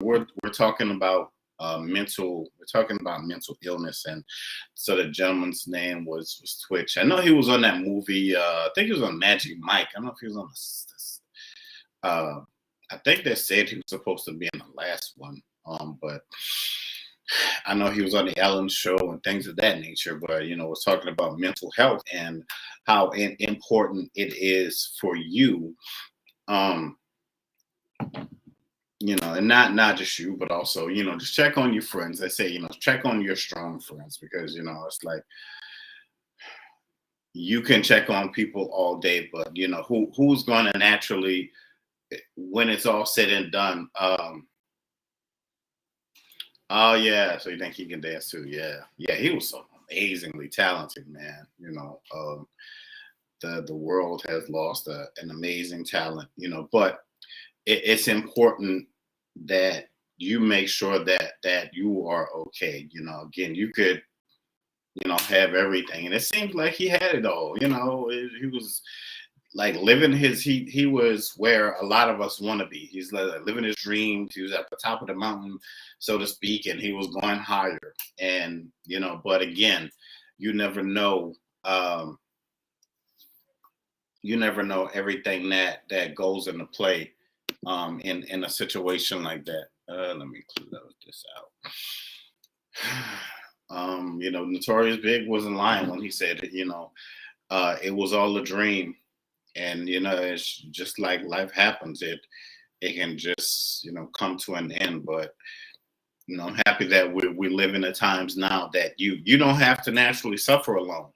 we're talking about mental. We're talking about mental illness, and so the gentleman's name was Twitch. I know he was on that movie. I think he was on Magic Mike. I don't know if he was on uh, I think they said he was supposed to be in the last one. But I know he was on the Ellen Show and things of that nature. But we're talking about mental health and how important it is for you. Um, and not just you, but also, just check on your friends. They say, check on your strong friends because, it's like you can check on people all day, but who's going to naturally, when it's all said and done, oh yeah, so you think he can dance too? Yeah, yeah, he was so amazingly talented, man. The world has lost an amazing talent, but it's important that you make sure that you are okay. Again, you could, have everything, and it seems like he had it all. He was like living he was where a lot of us want to be. He's like living his dreams. He was at the top of the mountain, so to speak, and he was going higher. And but again, you never know. You never know everything that goes into play in a situation like that. Let me close this out. Notorious Big wasn't lying when he said it. It was all a dream, and it's just like life happens. It can just come to an end. But I'm happy that we live in the times now that you don't have to naturally suffer alone.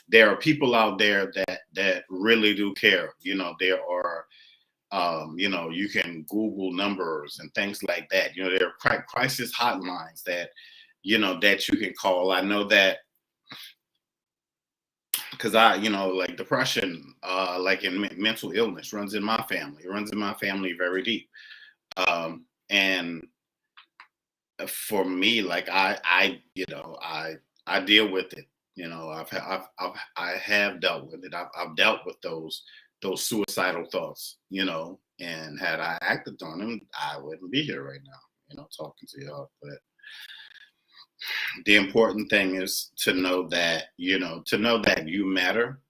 There are people out there that really do care. There are you can Google numbers and things like that. There are crisis hotlines that that you can call. I know that because like depression, like in mental illness, runs in my family. It runs in my family very deep. And for me, like I deal with it. I have dealt with it. I've dealt with those suicidal thoughts. And had I acted on them, I wouldn't be here right now. Talking to y'all. But the important thing is to know that you matter,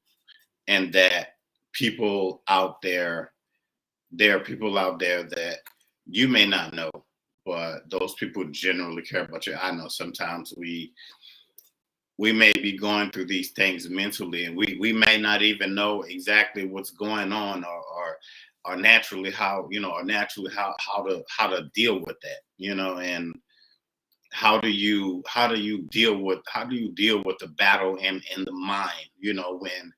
and that there are people out there that you may not know, but those people generally care about you. I know sometimes we may be going through these things mentally, and we may not even know exactly what's going on, or naturally how how to deal with that, and how do you deal with the battle in the mind, when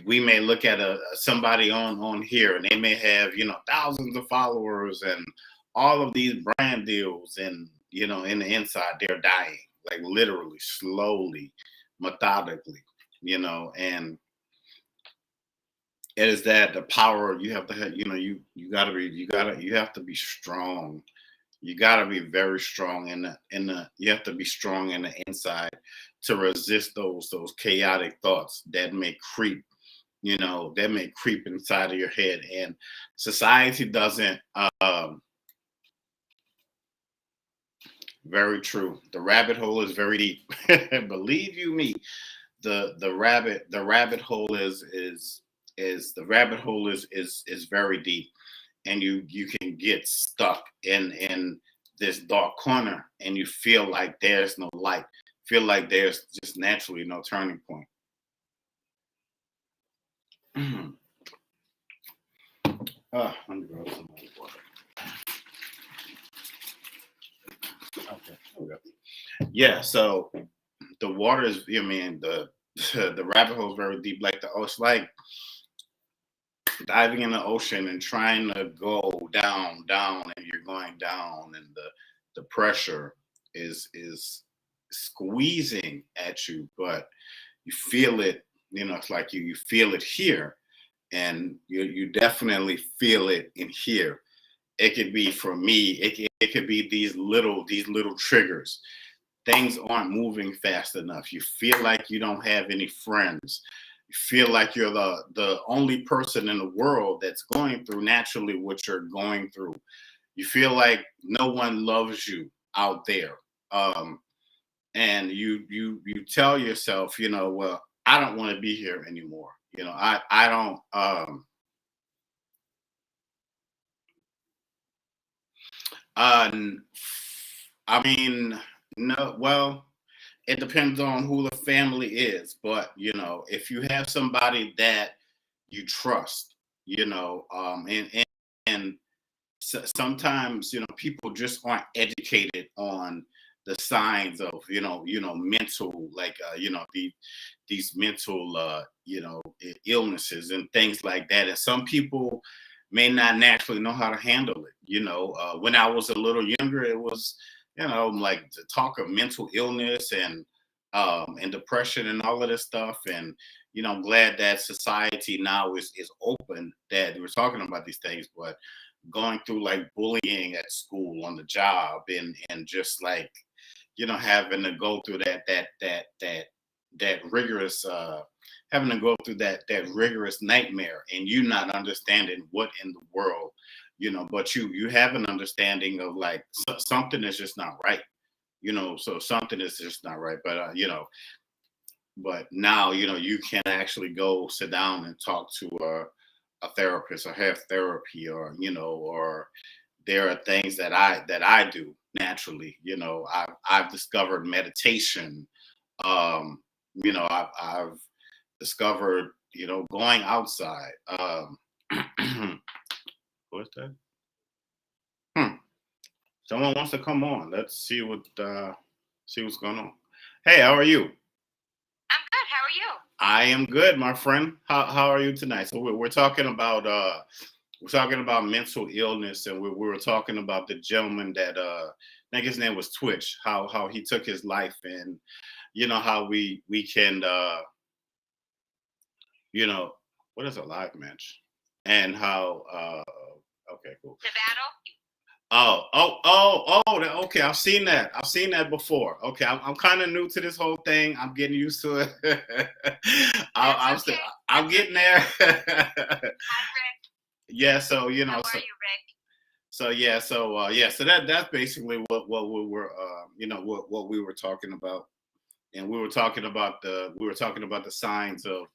we may look at somebody on here, and they may have thousands of followers and all of these brand deals, and in the inside they're dying, like literally, slowly, methodically, and it is that the power you have to have. You have to be strong. You got to be very strong you have to be strong in the inside to resist those chaotic thoughts that may creep inside of your head. And society doesn't. Very true. The rabbit hole is very deep. Believe you me, the rabbit hole is very deep, and you can get stuck in this dark corner, and you feel like there's no light. Feel like there's just naturally no turning point. Let me grab some more water. Okay, there we go. Yeah, so the water is, the the rabbit hole is very deep, like the ocean, like diving in the ocean and trying to go down, and you're going down, and the pressure is squeezing at you, but you feel it. It's like you feel it here, and you definitely feel it in here. It could be, for me, it could be these little triggers. Things aren't moving fast enough. You feel like you don't have any friends. You feel like you're the only person in the world that's going through naturally what you're going through. You feel like no one loves you out there. And you tell yourself, well, I don't want to be here anymore. I don't. I mean, no. Well, it depends on who the family is, but if you have somebody that you trust, and sometimes people just aren't educated on the signs of mental, like these mental illnesses and things like that, and some people may not naturally know how to handle it. When I was a little younger, it was like the talk of mental illness and depression and all of this stuff. And I'm glad that society now is open, that we're talking about these things. But going through like bullying at school, on the job, and just like having to go through that rigorous having to go through that rigorous nightmare, and you not understanding what in the world, but you have an understanding of like something is just not right, so something is just not right. But but now you can actually go sit down and talk to a therapist, or have therapy, or there are things that I do naturally. I've discovered meditation. I've discovered going outside. What's that? Someone wants to come on. Let's see what's going on. Hey, how are you? I'm good. How are you? I am good, my friend. How are you tonight? So we're talking about mental illness, and we were talking about the gentleman that I think his name was Twitch. How he took his life, and how we can what is a live match, and how okay, cool. The battle. Okay. I've seen that. I've seen that before. Okay, I'm kind of new to this whole thing. I'm getting used to it. I'm getting there. Hi, Rick. Yeah. So How are you, Rick? So yeah. So that's basically what we were what we were talking about, and we were talking about the signs of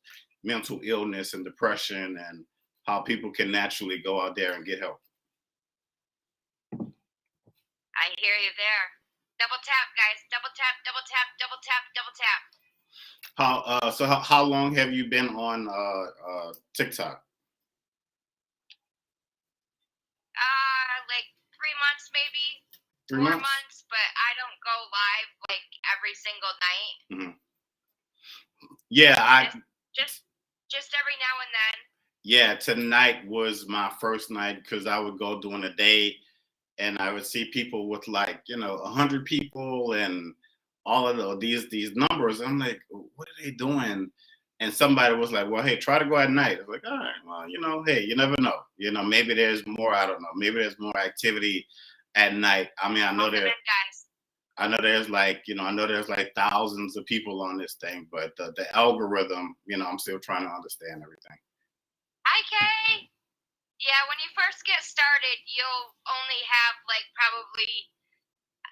mental illness and depression, and how people can naturally go out there and get help. I hear you there. Double tap, guys. Double tap, double tap, double tap, double tap. How long have you been on TikTok? Like 3 months, maybe 3 4 months. months, but I don't go live like every single night. Mm-hmm. Yeah, just every now and then. Yeah, tonight was my first night, because I would go during the day, and I would see people with like 100 people and all of these numbers. I'm like, what are they doing? And somebody was like, well, hey, try to go at night. I was like, all right, well, hey, you never know. Maybe there's more. I don't know. Maybe there's more activity at night. I mean, I know there's like thousands of people on this thing, but the algorithm, I'm still trying to understand everything. Hi, Kay. Yeah, when you first get started, you'll only have like probably,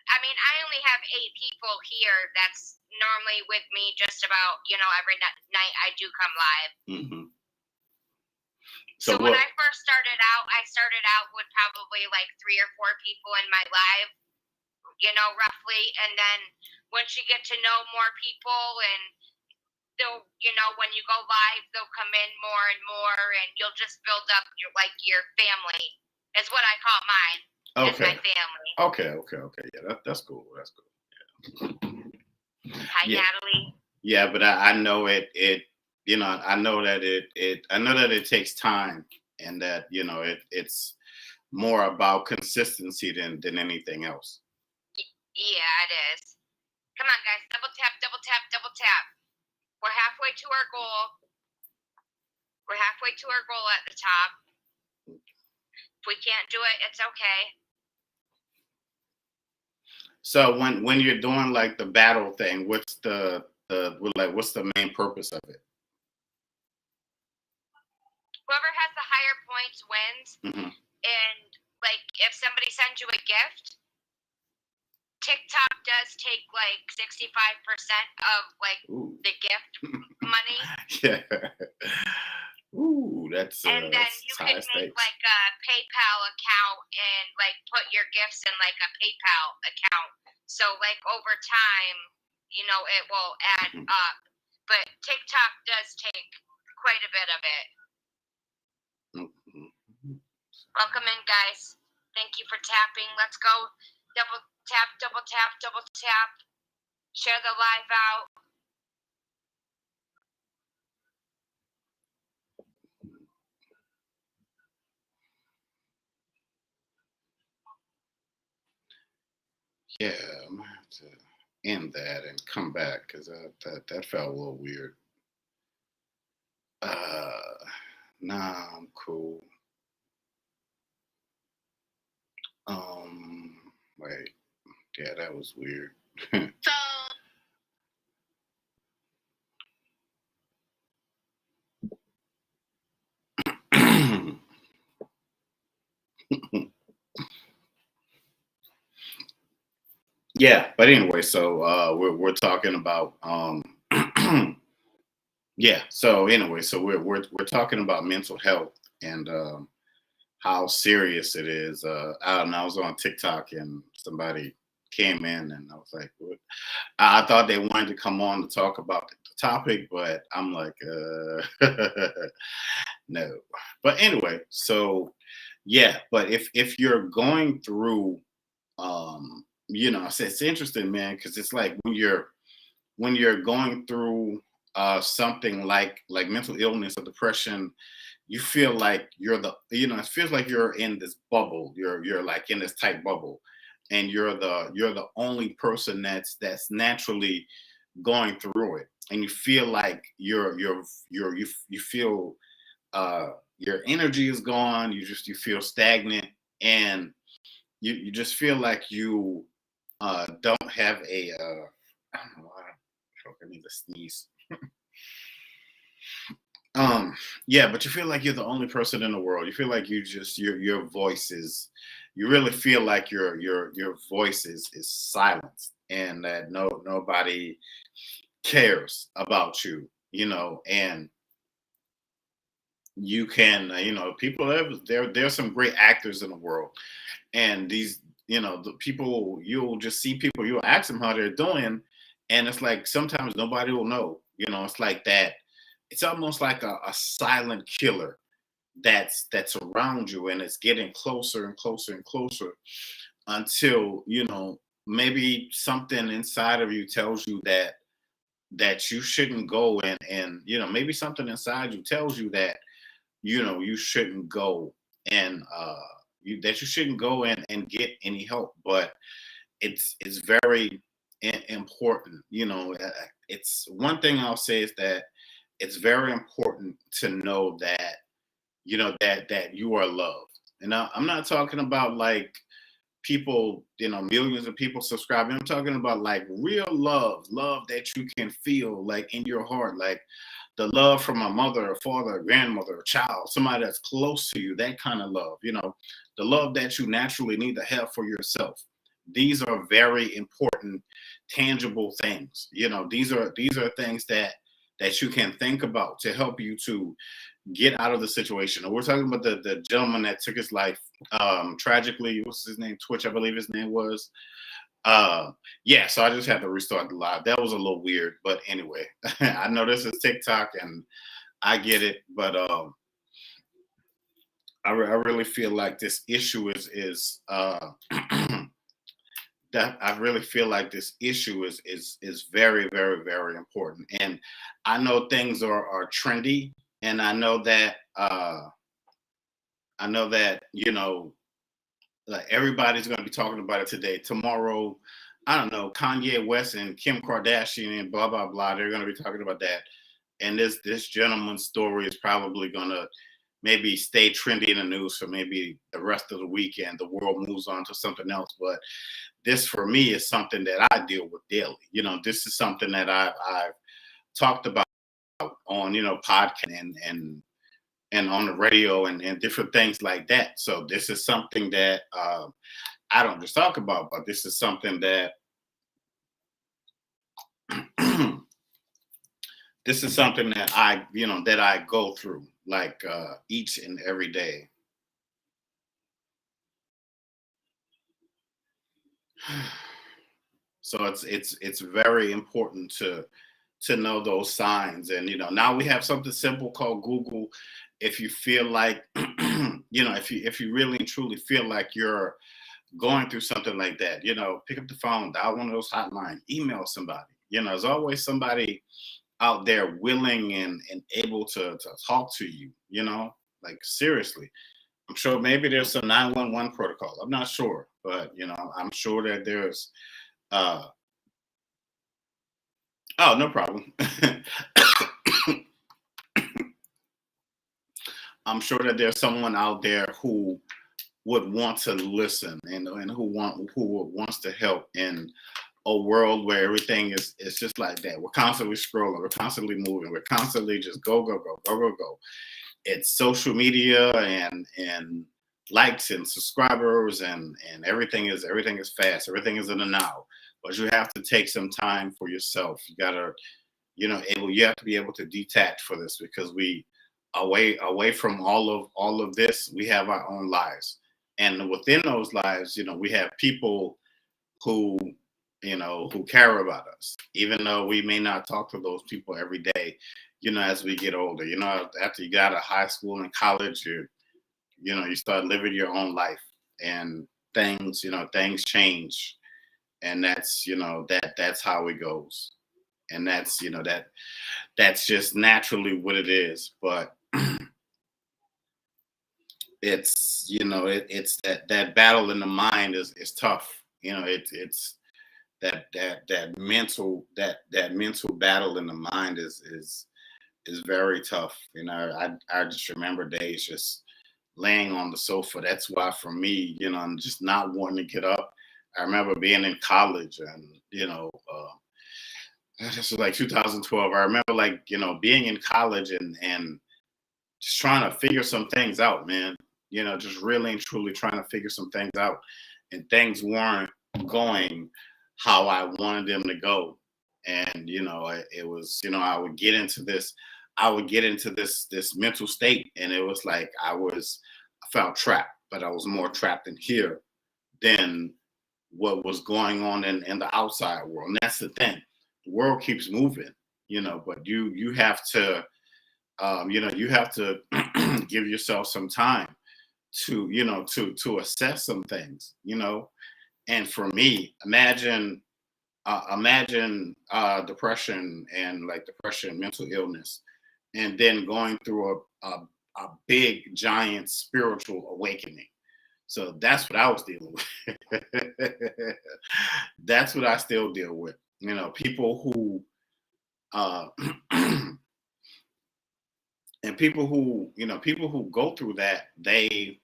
I only have 8 people here that's normally with me just about, every night I do come live. Mm-hmm. So when I first started out with probably like 3 or 4 people in my live, roughly. And then once you get to know more people, and they'll, when you go live, they'll come in more and more, and you'll just build up your family. Is what I call mine. Okay. Is my family. Okay. Yeah, that's cool. That's cool. Yeah. Hi, Natalie. Yeah, but I know it. I know that it takes time, and that it's more about consistency than anything else. Yeah, it is. Come on, guys. Double tap, double tap, double tap. We're halfway to our goal. We're halfway to our goal at the top. If we can't do it, it's okay. So when you're doing like the battle thing, what's the main purpose of it? Whoever has the higher points wins. Mm-hmm. And like if somebody sends you a gift, TikTok does take like 65% of like the gift money. Yeah. Ooh, that's and then that's you high can make stakes. like a PayPal account and like put your gifts in like a PayPal account. So like over time, it will add up. But TikTok does take quite a bit of it. Welcome in, guys. Thank you for tapping. Let's go. Double tap, double tap, double tap. Share the live out. Yeah, I'm gonna have to end that and come back because that felt a little weird. Nah, I'm cool. Wait, yeah, that was weird. So Yeah, but anyway, so we're talking about yeah. So anyway, so we're talking about mental health and how serious it is. I don't know. I was on TikTok and somebody came in and I was like, what? I thought they wanted to come on to talk about the topic, but I'm like, no. But anyway, so yeah. But if you're going through, it's interesting, man, because it's like when you're going through something like mental illness or depression, you feel like it feels like you're in this bubble. You're like in this tight bubble, and you're the only person that's naturally going through it, and you feel like you feel your energy is gone. You feel stagnant, and you just feel like you don't have I don't know why I need to sneeze. Yeah, but you feel like you're the only person in the world. You feel like your voice is, you really feel like your voice is silenced, and that nobody cares about you, and you can, people there's some great actors in the world, and these, the people, you'll just see people, you'll ask them how they're doing, and it's like sometimes nobody will know. It's like that. It's almost like a silent killer that's around you, and it's getting closer and closer and closer until maybe something inside of you tells you that you shouldn't go, and maybe something inside you tells you that you shouldn't go, and that you shouldn't go and get any help. But it's very important. It's one thing I'll say is that it's very important to know that that you are loved. And I'm not talking about like people, millions of people subscribing. I'm talking about like real love that you can feel like in your heart, like the love from a mother, a father, a grandmother, a child, somebody that's close to you, that kind of love, the love that you naturally need to have for yourself. These are very important, tangible things. These are things that you can think about to help you to get out of the situation. And we're talking about the gentleman that took his life tragically. What's his name? Twitch, I believe his name was. Yeah, so I just had to restart the live. That was a little weird, but anyway, I know this is TikTok and I get it, but I really feel like this issue is that I really feel like this issue is very, very, very important. And I know things are trendy, and I know that like everybody's going to be talking about it today. Tomorrow, I don't know, Kanye West and Kim Kardashian and blah blah blah. They're going to be talking about that, and this gentleman's story is probably going to maybe stay trendy in the news for maybe the rest of the weekend. The world moves on to something else, but this for me is something that I deal with daily. This is something that I've talked about on podcast, and and on the radio and different things like that. So this is something that I don't just talk about, but this is something that this is something that I go through like each and every day. So it's very important to know those signs. And now we have something simple called Google. If you feel like if you really and truly feel like you're going through something like that, pick up the phone, dial one of those hotlines, email somebody. There's always somebody out there willing and able to talk to you, like seriously. I'm sure maybe there's some 911 protocol. I'm not sure, but I'm sure that there's oh, no problem. I'm sure that there's someone out there who would want to listen and who wants to help in a world where everything is just like that. We're constantly scrolling, we're constantly moving, we're constantly just go go go go go go. It's social media and likes and subscribers and everything is fast, everything is in the now. But you have to take some time for yourself. You gotta you have to be able to detach for this, because we away from all of this, we have our own lives, and within those lives, we have people who who care about us, even though we may not talk to those people every day. As we get older, after you got out of high school and college, you start living your own life, and things change, and that's how it goes, and that's just naturally what it is. But it's that battle in the mind is tough. It's that mental battle in the mind is very tough. I just remember days just laying on the sofa. That's why for me, I'm just not wanting to get up. I remember being in college, and this was like 2012. I remember, like, being in college and just trying to figure some things out, man. Just really and truly trying to figure some things out, and things weren't going how I wanted them to go. And it was, I would get into this mental state, and it was like I felt trapped, but I was more trapped in here than what was going on in the outside world. And that's the thing. The world keeps moving, but you have to you have to give yourself some time to to assess some things. And for me, imagine depression, and like depression, mental illness, and then going through a big giant spiritual awakening. So that's what I was dealing with. That's what I still deal with. People who uh and people who go through that, they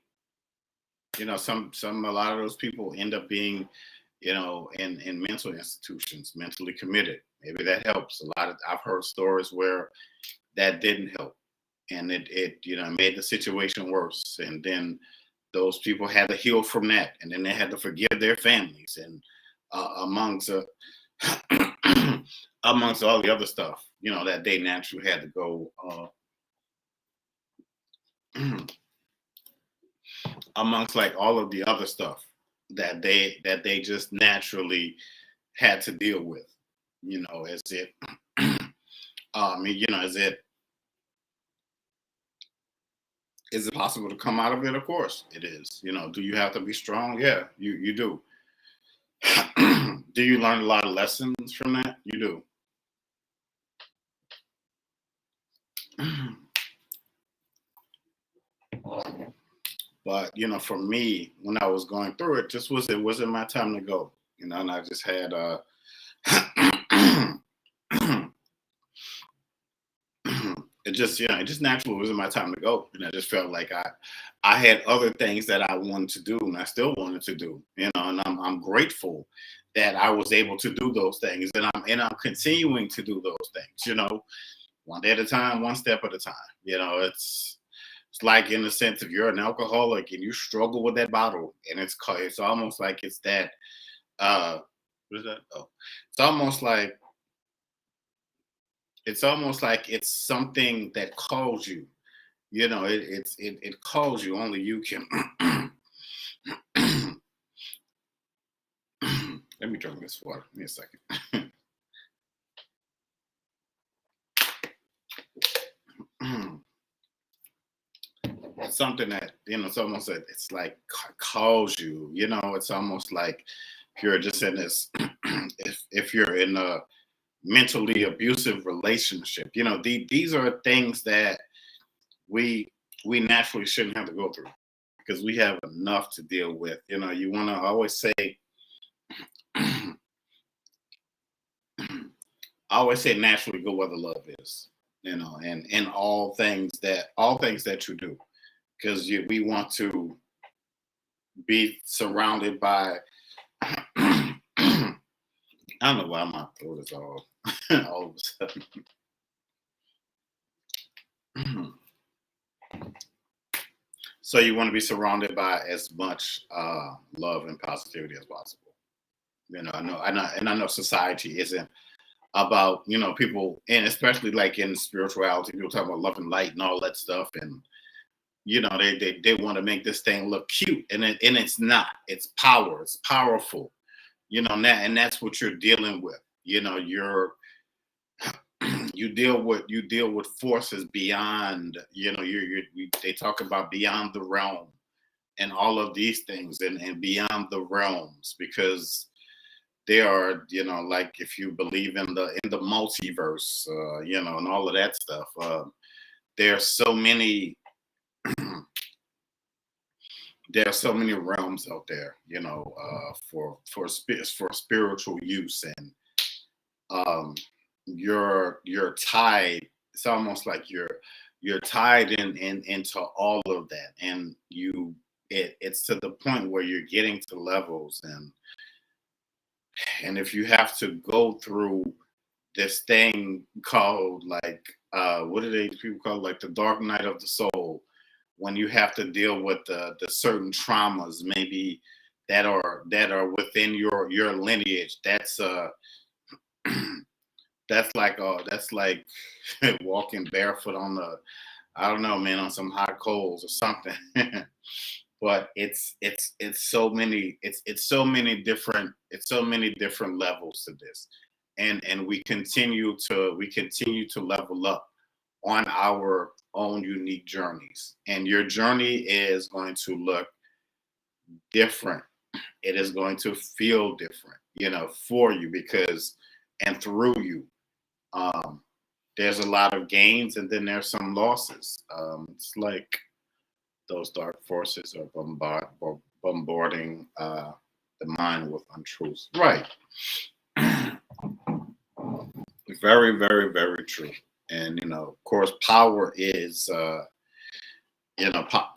a lot of those people end up being in mental institutions, mentally committed. Maybe that helps. I've heard stories where that didn't help, and it made the situation worse, and then those people had to heal from that, and then they had to forgive their families, and amongst amongst all the other stuff that they naturally had to go amongst, like, all of the other stuff that they just naturally had to deal with. As it as it is it possible to come out of it? Of course it is. Do you have to be strong? Yeah, you do. Do you learn a lot of lessons from that? You do. But for me, when I was going through it, it wasn't my time to go. And I just had it just naturally wasn't my time to go. And I just felt like I had other things that I wanted to do, and I still wanted to do. And I'm grateful that I was able to do those things, and I'm continuing to do those things. One day at a time, one step at a time. It's It's like, in the sense, if you're an alcoholic and you struggle with that bottle, and it's almost like it's that what is that? Oh, it's almost like it's something that calls you. You know, it calls you. Only you can. Let me drink this water. Give me a second. It's something that, it's almost like, it's like calls you. You know, it's almost like if you're just in this, if you're in a mentally abusive relationship, these are things that we naturally shouldn't have to go through, because we have enough to deal with. You want to always say, I always say, naturally go where the love is, and in all things that you do, because we want to be surrounded by. I don't know why my throat is all all of a sudden. So you want to be surrounded by as much love and positivity as possible. I know society isn't about, people, and especially like in spirituality, people talk about love and light and all that stuff, and they want to make this thing look cute, and it's not. It's power. It's powerful. And that's what you're dealing with. You deal with forces beyond. They talk about beyond the realm and all of these things, and beyond the realms, because they are, like, if you believe in the multiverse, and all of that stuff. There are so many there are so many realms out there, for spiritual use, and you're tied. It's almost like you're tied into all of that, and it's to the point where you're getting to levels, and if you have to go through this thing called, like, what do they people call it? Like the dark night of the soul, when you have to deal with the certain traumas, maybe that are within your lineage. That's like walking barefoot on the, I don't know, man, on some hot coals or something. But it's so many different levels to this, and we continue to level up on our own unique journeys, and your journey is going to look different. It is going to feel different, for you, because and through you. um there's a lot of gains, and then there's some losses. It's like those dark forces are bombarding the mind with untruths. Right. Very, very, very true. And of course, power is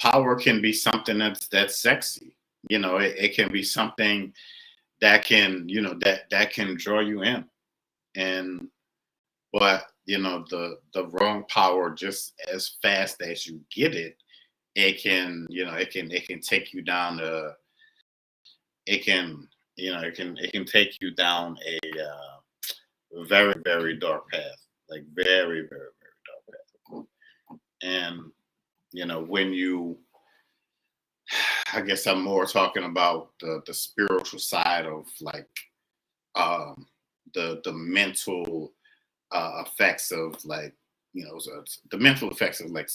power can be something that's sexy. It can be something that can that can draw you in, and but the wrong power, just as fast as you get it, it can take you down it can take you down a very, very dark path, like very, very, very dark path. And when you I guess I'm more talking about the spiritual side of, like, um the mental effects of, like, the mental effects of, like,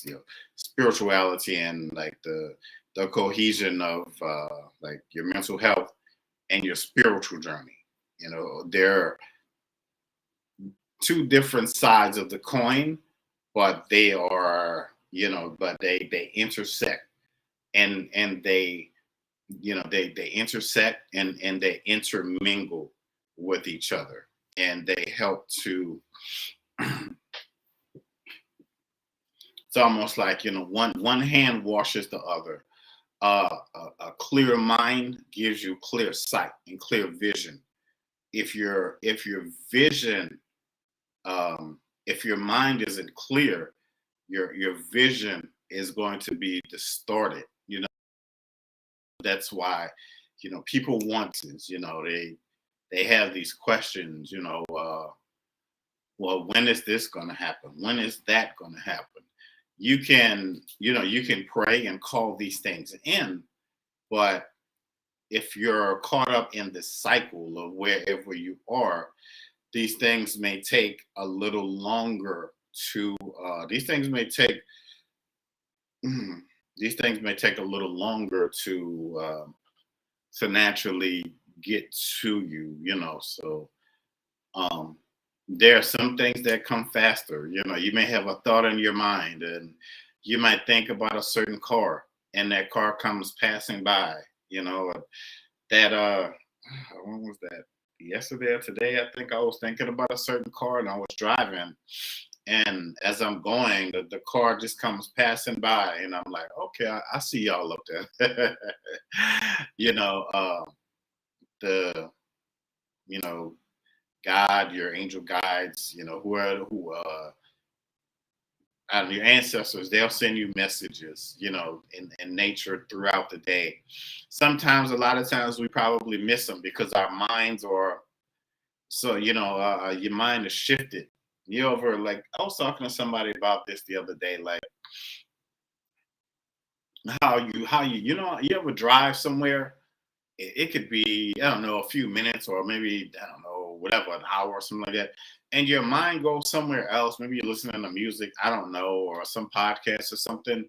spirituality, and like the cohesion of, like, your mental health and your spiritual journey. They're two different sides of the coin, but they intersect, and they intersect, and they intermingle with each other, and they help to. It's almost like, one hand washes the other. A clear mind gives you clear sight and clear vision. If your vision, if your mind isn't clear, your vision is going to be distorted. That's why, people want this. They have these questions. Well, when is this going to happen? When is that going to happen? You can pray and call these things in, but if you're caught up in the cycle of wherever you are, these things may take a little longer to. These things may take. These things may take a little longer to naturally get to you. So there are some things that come faster. You may have a thought in your mind, and you might think about a certain car, and that car comes passing by. That when was that? Yesterday or today? I think I was thinking about a certain car, and I was driving, and as I'm going, the car just comes passing by, and I'm like, okay, I see y'all up there. The God, your angel guides, your ancestors, they'll send you messages, in nature throughout the day. Sometimes, a lot of times, we probably miss them because our minds are so, your mind is shifted. You over like I was talking to somebody about this the other day, like you ever drive somewhere. It could be, I don't know, a few minutes or maybe, I don't know, whatever, an hour or something like that. And your mind goes somewhere else. Maybe you're listening to music, I don't know, or some podcast or something.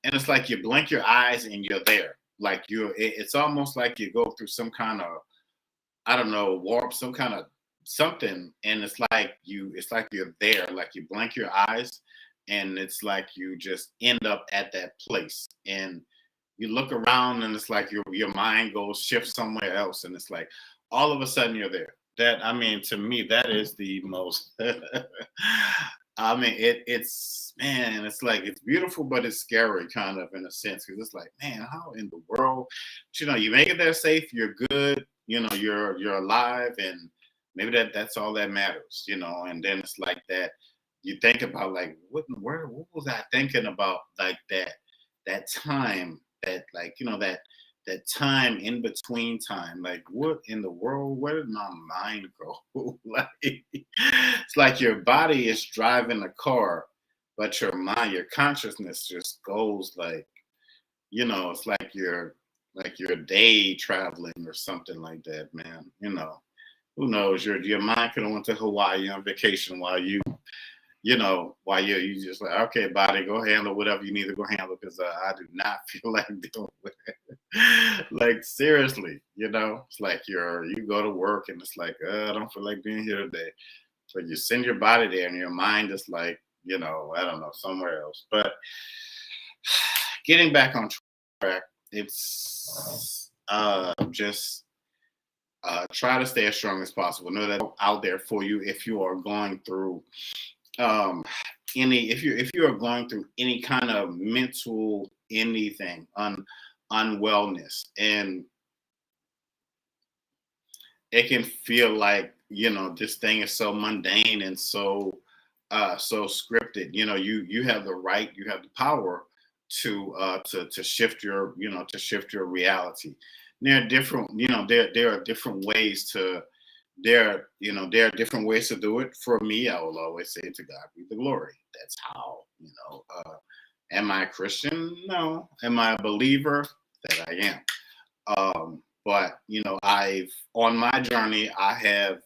And it's like you blink your eyes and you're there. Like it's almost like you go through some kind of, I don't know, warp, some kind of something. And it's like you're there. Like you blink your eyes and it's like you just end up at that place. And you look around and it's like your mind goes shift somewhere else, and it's like all of a sudden you're there. That, I mean, to me, that is the most. I mean, it's man, it's like it's beautiful, but it's scary, kind of, in a sense, because it's like, man, how in the world? But, you make it there safe, you're good, you're alive, and maybe that's all that matters, And then it's like that. You think about like, what in the world? What was I thinking about? Like that time, that like that time in between time, like what in the world, where did my mind go? Like it's like your body is driving a car, but your mind, your consciousness just goes like, it's like you're day traveling or something like that, man. Who knows, your mind could have went to Hawaii on vacation while while you just like, okay, body, go handle whatever you need to go handle, because I do not feel like dealing with it. Like seriously, it's like you go to work and it's like, I don't feel like being here today. So you send your body there and your mind is like, I don't know, somewhere else. But getting back on track, it's just try to stay as strong as possible. Know that out there for you if you are going through if you are going through any kind of mental anything unwellness, and it can feel like this thing is so mundane and so scripted. You have the right, you have the power to shift your reality. There are different there are different ways to there are different ways to do it. For me, I will always say, to God be the glory. That's how, am I a Christian? No. Am I a believer? That I am. But, on my journey, I have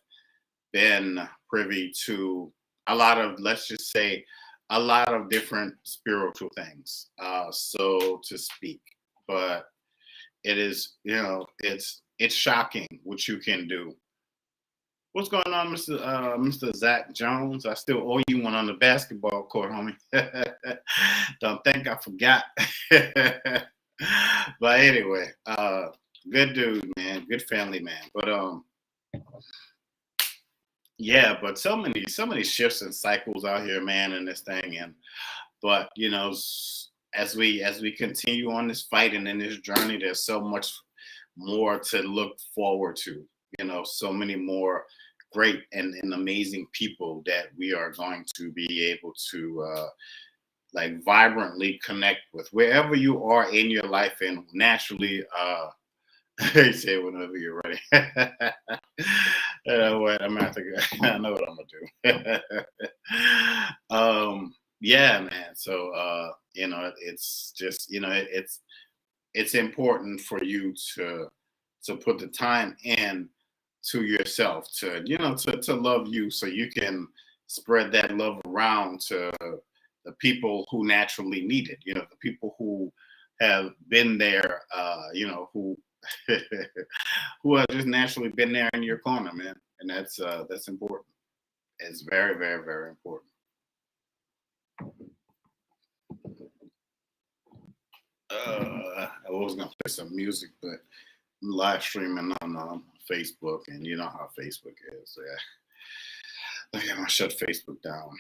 been privy to a lot of, let's just say, a lot of different spiritual things, so to speak. But it is, it's shocking what you can do. What's going on, Mr. Zach Jones? I still owe you one on the basketball court, homie. Don't think I forgot. But anyway, good dude, man. Good family man. But yeah, but so many shifts and cycles out here, man, in this thing. But as we continue on this fight and in this journey, there's so much more to look forward to. So many more great and amazing people that we are going to be able to like vibrantly connect with wherever you are in your life, and naturally they say whenever you're ready. You know what? I'm gonna have to go. I know what I'm gonna do. Yeah, man. So you know, it's just, you know, it's important for you to put the time in to yourself, to, you know, to love you, so you can spread that love around to the people who naturally need it, you know, the people who have been there, you know, who who have just naturally been there in your corner, man. And that's important. It's very, very, very important. I was gonna play some music, but I'm live streaming on Facebook, and you know how Facebook is. Yeah, I'm gonna shut Facebook down.